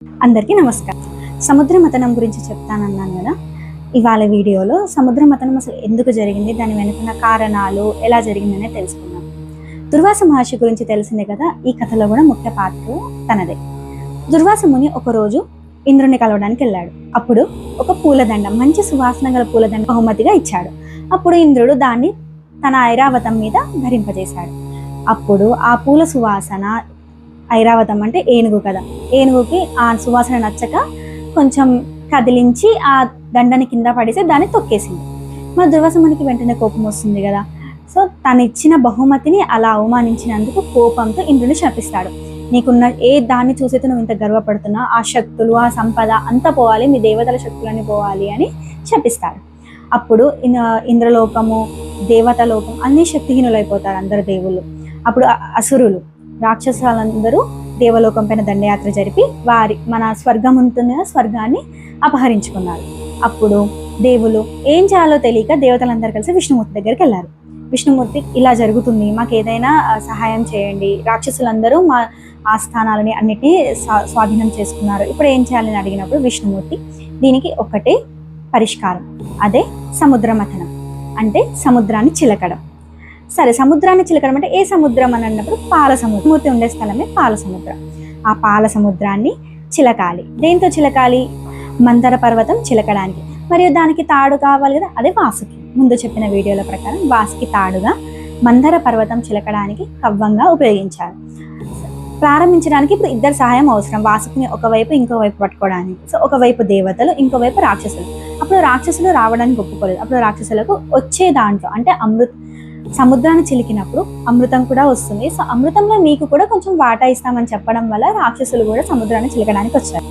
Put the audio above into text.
అందరికీ నమస్కారం. సముద్ర మథనం గురించి చెప్తానన్నాను కదా. ఇవాళ వీడియోలో సముద్ర మథనం అసలు ఎందుకు జరిగింది, దాని వెనుకున్న కారణాలు, ఎలా జరిగిందనే తెలుసుకుందాం. దుర్వాస మహర్షి గురించి తెలిసిందే కదా. ఈ కథలో కూడా ముఖ్య పాత్ర తనదే. దుర్వాస ముని ఒకరోజు ఇంద్రుని కలవడానికి వెళ్ళాడు. అప్పుడు ఒక పూలదండ, మంచి సువాసన గల పూలదండ బహుమతిగా ఇచ్చాడు. అప్పుడు ఇంద్రుడు దాన్ని తన ఐరావతం మీద ధరింపజేశాడు. అప్పుడు ఆ పూల సువాసన, ఐరావతం అంటే ఏనుగు కదా, ఏనుగుకి ఆ సువాసన నచ్చక కొంచెం కదిలించి ఆ దండని కింద పడేసి దాన్ని తొక్కేసింది. మరి దుర్వాస మునికి వెంటనే కోపం వస్తుంది కదా. సో తను ఇచ్చిన బహుమతిని అలా అవమానించినందుకు కోపంతో ఇంద్రుని శపిస్తాడు. నీకున్న ఏ దాన్ని చూసైతే నువ్వు ఇంత గర్వపడుతున్నా, ఆ శక్తులు, ఆ సంపద అంతా పోవాలి, మీ దేవతల శక్తులన్నీ పోవాలి అని శపిస్తాడు. అప్పుడు ఇంద్రలోకము, దేవతలోకం అన్ని శక్తిహీనులైపోతారు అందరు దేవుళ్ళు. అప్పుడు అసురులు, రాక్షసులందరూ దేవలోకం పైన దండయాత్ర జరిపి మన స్వర్గం ఉంటుంది, స్వర్గాన్ని అపహరించుకున్నారు. అప్పుడు దేవులు ఏం చేయాలో తెలియక దేవతలందరూ కలిసి విష్ణుమూర్తి దగ్గరికి వెళ్ళారు. విష్ణుమూర్తి, ఇలా జరుగుతుంది, మాకు ఏదైనా సహాయం చేయండి, రాక్షసులందరూ మా ఆస్థానాలని అన్నిటినీ స్వాధీనం చేసుకున్నారు, ఇప్పుడు ఏం చేయాలని అడిగినప్పుడు విష్ణుమూర్తి దీనికి ఒకటే పరిష్కారం, అదే సముద్ర మథనం, అంటే సముద్రాన్ని చిలకడం. సరే, సముద్రాన్ని చిలకడం అంటే ఏ సముద్రం అని అన్నప్పుడు పాల సముద్రం. మూర్తి ఉండే స్థలమే పాల సముద్రం. ఆ పాల సముద్రాన్ని చిలకాలి. దేంతో చిలకాలి? మందర పర్వతం చిలకడానికి. మరియు దానికి తాడు కావాలి కదా, అదే వాసుకి. ముందు చెప్పిన వీడియోల ప్రకారం వాసుకి తాడుగా మందర పర్వతం చిలకడానికి కవ్వంగా ఉపయోగించారు. ప్రారంభించడానికి ఇప్పుడు ఇద్దరు సహాయం అవసరం. వాసుకిని ఒకవైపు ఇంకోవైపు పట్టుకోవడానికి. సో ఒకవైపు దేవతలు, ఇంకోవైపు రాక్షసులు. అప్పుడు రాక్షసులు రావడానికి ఒప్పుకోలేదు. అప్పుడు రాక్షసులకు వచ్చే దాంట్లో అంటే సముద్రాన్ని చిలికినప్పుడు అమృతం కూడా వస్తుంది. సో అమృతంలో మీకు కూడా కొంచెం వాటా ఇస్తామని చెప్పడం వల్ల రాక్షసులు కూడా సముద్రాన్ని చిలకడానికి వచ్చారు.